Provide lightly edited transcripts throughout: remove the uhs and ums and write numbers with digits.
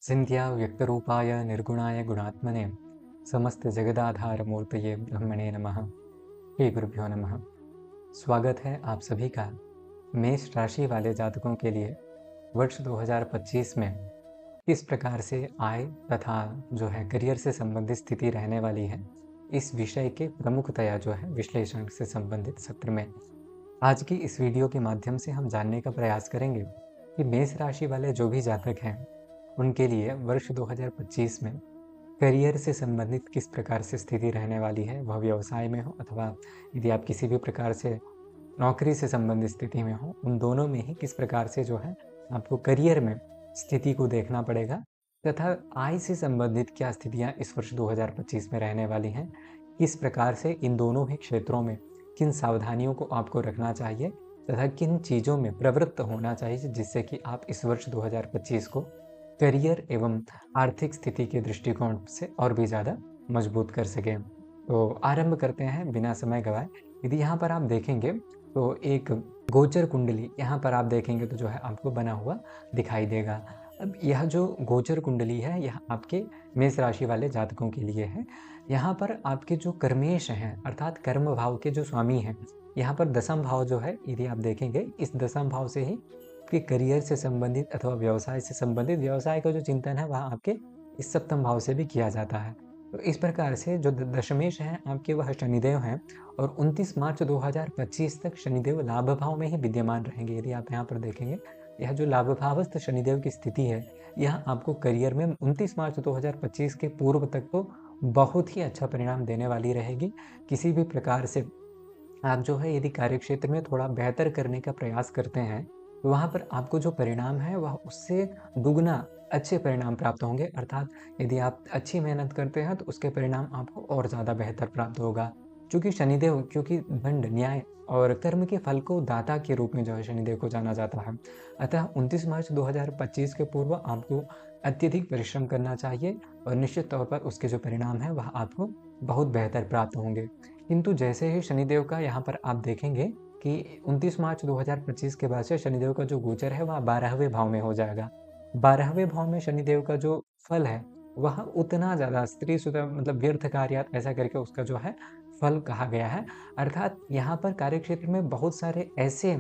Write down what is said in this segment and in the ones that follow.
चिन्त्या व्यक्तरूपाय निर्गुणाय गुणात्मने समस्त जगदाधार मूर्तये ब्रह्मणे नमः। श्री गुरुभ्यो नमः। स्वागत है आप सभी का मेष राशि वाले जातकों के लिए वर्ष 2025 में किस प्रकार से आय तथा जो है करियर से संबंधित स्थिति रहने वाली है, इस विषय के प्रमुखतया जो है विश्लेषण से संबंधित सत्र में आज की इस वीडियो के माध्यम से हम जानने का प्रयास करेंगे कि मेष राशि वाले जो भी जातक हैं उनके लिए वर्ष 2025 में करियर से संबंधित किस प्रकार से स्थिति रहने वाली है, वह व्यवसाय में हो अथवा यदि आप किसी भी प्रकार से नौकरी से संबंधित स्थिति में हो, उन दोनों में ही किस प्रकार से जो है आपको करियर में स्थिति को देखना पड़ेगा तथा आय से संबंधित क्या स्थितियां इस वर्ष 2025 में रहने वाली हैं, किस प्रकार से इन दोनों ही क्षेत्रों में किन सावधानियों को आपको रखना चाहिए तथा किन चीज़ों में प्रवृत्त होना चाहिए जिससे कि आप इस वर्ष 2025 को करियर एवं आर्थिक स्थिति के दृष्टिकोण से और भी ज़्यादा मजबूत कर सकें। तो आरंभ करते हैं बिना समय गवाए। यदि यहाँ पर आप देखेंगे तो एक गोचर कुंडली यहाँ पर आप देखेंगे तो जो है आपको बना हुआ दिखाई देगा। अब यह जो गोचर कुंडली है यह आपके मेष राशि वाले जातकों के लिए है। यहाँ पर आपके जो कर्मेश हैं अर्थात कर्म भाव के जो स्वामी हैं, यहाँ पर दसम भाव जो है यदि आप देखेंगे इस दसम भाव से ही आपके करियर से संबंधित अथवा व्यवसाय से संबंधित व्यवसाय का जो चिंतन है वह आपके इस सप्तम भाव से भी किया जाता है। तो इस प्रकार से जो दशमेश हैं आपके वह शनिदेव हैं और 29 मार्च 2025 तक शनिदेव लाभ भाव में ही विद्यमान रहेंगे। यदि आप यहाँ पर देखेंगे यह जो लाभ भावस्थ शनिदेव की स्थिति है यह आपको करियर में 29 मार्च 2025 के पूर्व तक तो बहुत ही अच्छा परिणाम देने वाली रहेगी। किसी भी प्रकार से आप जो है यदि कार्यक्षेत्र में थोड़ा बेहतर करने का प्रयास करते हैं तो वहाँ पर आपको जो परिणाम है वह उससे दुगना अच्छे परिणाम प्राप्त होंगे। अर्थात यदि आप अच्छी मेहनत करते हैं तो उसके परिणाम आपको और ज़्यादा बेहतर प्राप्त होगा। चूँकि शनिदेव क्योंकि दंड, न्याय और कर्म के फल को दाता के रूप में जो है शनिदेव को जाना जाता है। अतः 29 मार्च 2025 के पूर्व आपको अत्यधिक परिश्रम करना चाहिए और निश्चित तौर पर उसके जो परिणाम है वह आपको बहुत बेहतर प्राप्त होंगे। किंतु जैसे ही शनिदेव का यहाँ पर आप देखेंगे कि 29 मार्च 2025 के बाद से शनिदेव का जो गोचर है वह 12वें भाव में हो जाएगा। 12वें भाव में शनिदेव का जो फल है वह उतना ज़्यादा स्त्री सुधा मतलब व्यर्थ कार्यात ऐसा करके उसका जो है फल कहा गया है। अर्थात यहाँ पर कार्यक्षेत्र में बहुत सारे ऐसे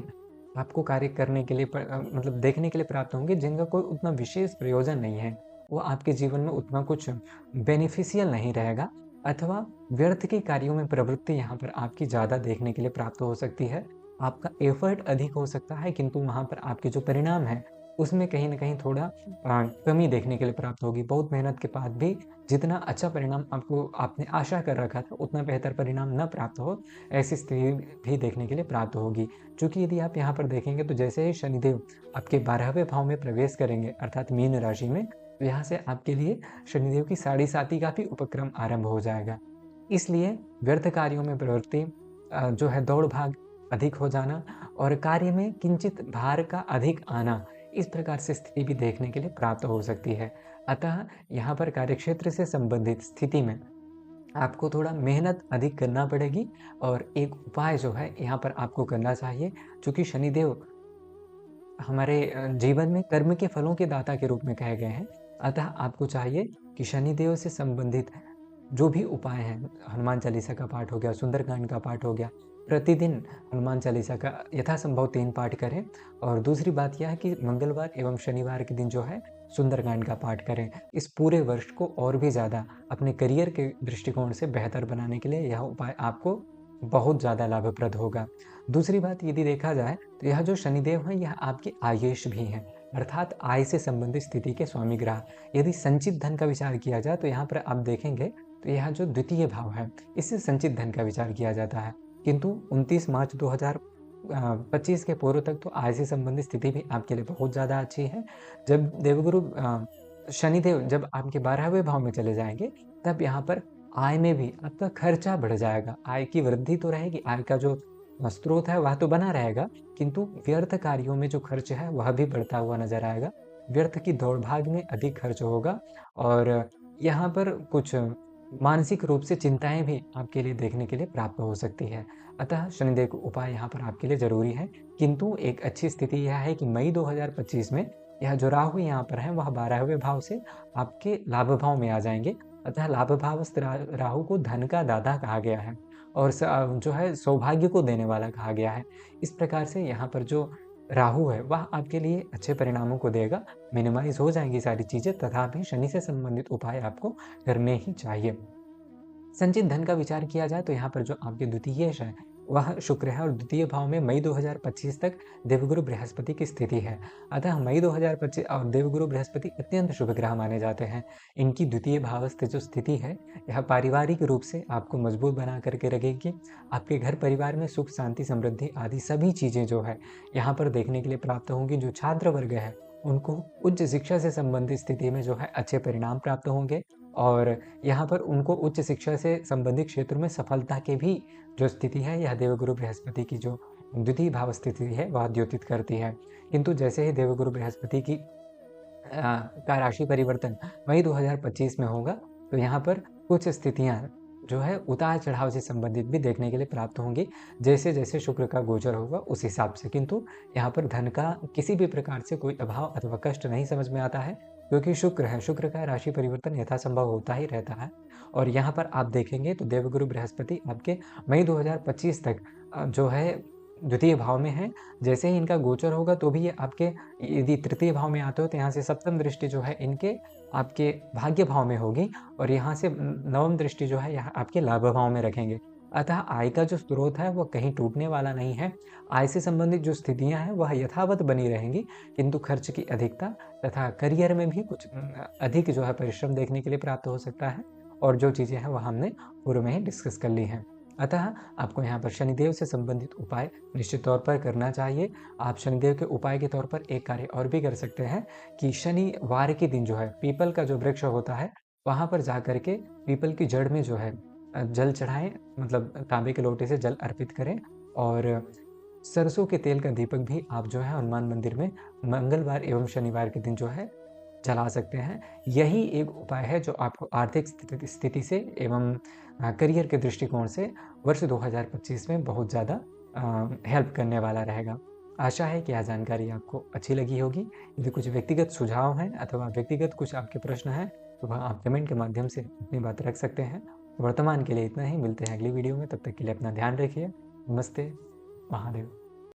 आपको कार्य करने के लिए मतलब देखने के लिए प्राप्त होंगे जिनका कोई उतना विशेष प्रयोजन नहीं है। वो आपके जीवन में उतना कुछ बेनिफिशियल नहीं रहेगा अथवा व्यर्थ के कार्यों में प्रवृत्ति यहाँ पर आपकी ज़्यादा देखने के लिए प्राप्त हो सकती है। आपका एफर्ट अधिक हो सकता है किंतु वहाँ पर आपके जो परिणाम है उसमें कहीं न कहीं थोड़ा कमी देखने के लिए प्राप्त होगी। बहुत मेहनत के बाद भी जितना अच्छा परिणाम आपने आशा कर रखा था उतना बेहतर परिणाम न प्राप्त हो, ऐसी स्थिति भी देखने के लिए प्राप्त होगी। चूँकि यदि आप यहाँ पर देखेंगे तो जैसे ही शनिदेव आपके 12वें भाव में प्रवेश करेंगे अर्थात मीन राशि में, तो यहाँ से आपके लिए शनिदेव की साढ़े साती का भी उपक्रम आरंभ हो जाएगा। इसलिए व्यर्थ कार्यों में प्रवृत्ति जो है दौड़-भाग अधिक हो जाना और कार्य में किंचित भार का अधिक आना, इस प्रकार से स्थिति भी देखने के लिए प्राप्त हो सकती है। अतः यहाँ पर कार्यक्षेत्र से संबंधित स्थिति में आपको थोड़ा मेहनत अधिक करना पड़ेगी और एक उपाय जो है यहाँ पर आपको करना चाहिए। चूँकि शनिदेव हमारे जीवन में कर्म के फलों के दाता के रूप में कहे गए हैं, अतः आपको चाहिए कि शनिदेव से संबंधित जो भी उपाय हैं, हनुमान चालीसा का पाठ हो गया, सुंदरकांड का पाठ हो गया, प्रतिदिन हनुमान चालीसा का यथासंभव 3 पाठ करें और दूसरी बात यह है कि मंगलवार एवं शनिवार के दिन जो है सुंदरकांड का पाठ करें। इस पूरे वर्ष को और भी ज़्यादा अपने करियर के दृष्टिकोण से बेहतर बनाने के लिए यह उपाय आपको बहुत ज़्यादा लाभप्रद होगा। दूसरी बात यदि देखा जाए तो यह जो शनिदेव हैं यह आपके आयेश भी हैं, अर्थात आय से संबंधित स्थिति के स्वामी ग्रह। यदि संचित धन का विचार किया जाए तो यहाँ पर आप देखेंगे तो यह जो द्वितीय भाव है इससे संचित धन का विचार किया जाता है। किंतु 29 मार्च 2025 के पूर्व तक तो आय से संबंधित स्थिति भी आपके लिए बहुत ज़्यादा अच्छी है। जब देवगुरु शनिदेव जब आपके 12वें भाव में चले जाएंगे तब यहाँ पर आय में भी आपका खर्चा बढ़ जाएगा। आय की वृद्धि तो रहेगी, आय का जो स्रोत है वह तो बना रहेगा किंतु व्यर्थ कार्यों में जो खर्च है वह भी बढ़ता हुआ नजर आएगा। व्यर्थ की दौड़-भाग में अधिक खर्च होगा और यहाँ पर कुछ मानसिक रूप से चिंताएँ भी आपके लिए देखने के लिए प्राप्त हो सकती है। अतः शनिदेव का उपाय यहाँ पर आपके लिए ज़रूरी है। किंतु एक अच्छी स्थिति यह है कि मई 2025 में यह जो राहु यहाँ पर है वह 12वें भाव से आपके लाभ भाव में आ जाएंगे। अतः लाभ भावस्थ राहु को धन का दाता कहा गया है और जो है सौभाग्य को देने वाला कहा गया है। इस प्रकार से यहाँ पर जो राहु है वह आपके लिए अच्छे परिणामों को देगा, मिनिमाइज हो जाएंगी सारी चीजें, तथापि शनि से संबंधित उपाय आपको करने ही चाहिए। संचित धन का विचार किया जाए तो यहाँ पर जो आपके द्वितीयेश है वह शुक्र है और द्वितीय भाव में मई 2025 तक देवगुरु बृहस्पति की स्थिति है। अतः मई 2025 और देवगुरु बृहस्पति अत्यंत शुभ ग्रह माने जाते हैं। इनकी द्वितीय भावस्थ जो स्थिति है यह पारिवारिक रूप से आपको मजबूत बना करके रखेगी। आपके घर परिवार में सुख शांति समृद्धि आदि सभी चीजें जो है यहाँ पर देखने के लिए प्राप्त होंगी। जो छात्र वर्ग है उनको उच्च शिक्षा से संबंधित स्थिति में जो है अच्छे परिणाम प्राप्त होंगे और यहाँ पर उनको उच्च शिक्षा से संबंधित क्षेत्र में सफलता के भी जो स्थिति है यह देवगुरु बृहस्पति की जो द्वितीय भाव स्थिति है वह द्योतित करती है। किंतु जैसे ही देवगुरु बृहस्पति की का राशि परिवर्तन मई 2025 में होगा तो यहाँ पर कुछ स्थितियाँ जो है उतार चढ़ाव से संबंधित भी देखने के लिए प्राप्त होंगी, जैसे जैसे शुक्र का गोचर होगा उस हिसाब से। किंतु यहाँ पर धन का किसी भी प्रकार से कोई अभाव अथवा कष्ट नहीं समझ में आता है, क्योंकि शुक्र है, शुक्र का राशि परिवर्तन यथासंभव होता ही रहता है। और यहाँ पर आप देखेंगे तो देवगुरु बृहस्पति आपके मई 2025 तक जो है द्वितीय भाव में है। जैसे ही इनका गोचर होगा तो भी ये आपके यदि तृतीय भाव में आते हो तो यहाँ से सप्तम दृष्टि जो है इनके आपके भाग्य भाव में होगी और यहाँ से नवम दृष्टि जो है यहाँ आपके लाभ भाव में रखेंगे। अतः आय का जो स्रोत है वह कहीं टूटने वाला नहीं है। आय से संबंधित जो स्थितियां हैं वह यथावत बनी रहेंगी, किंतु खर्च की अधिकता तथा करियर में भी कुछ अधिक जो है परिश्रम देखने के लिए प्राप्त हो सकता है। और जो चीज़ें हैं वह हमने पूर्व में ही डिस्कस कर ली हैं। अतः आपको यहाँ पर शनिदेव से संबंधित उपाय निश्चित तौर पर करना चाहिए। आप शनिदेव के उपाय के तौर पर एक कार्य और भी कर सकते हैं कि शनिवार के दिन जो है पीपल का जो वृक्ष होता है वहाँ पर जा करके पीपल की जड़ में जो है जल चढ़ाएं, मतलब तांबे के लोटे से जल अर्पित करें। और सरसों के तेल का दीपक भी आप जो है हनुमान मंदिर में मंगलवार एवं शनिवार के दिन जो है जला सकते हैं। यही एक उपाय है जो आपको आर्थिक स्थिति से एवं करियर के दृष्टिकोण से वर्ष 2025 में बहुत ज़्यादा हेल्प करने वाला रहेगा। आशा है कि यह जानकारी आपको अच्छी लगी होगी। यदि कुछ व्यक्तिगत सुझाव हैं अथवा व्यक्तिगत कुछ आपके प्रश्न हैं तो वह आप कमेंट के माध्यम से अपनी बात रख सकते हैं। वर्तमान के लिए इतना ही, मिलते हैं अगली वीडियो में। तब तक के लिए अपना ध्यान रखिए। नमस्ते, महादेव।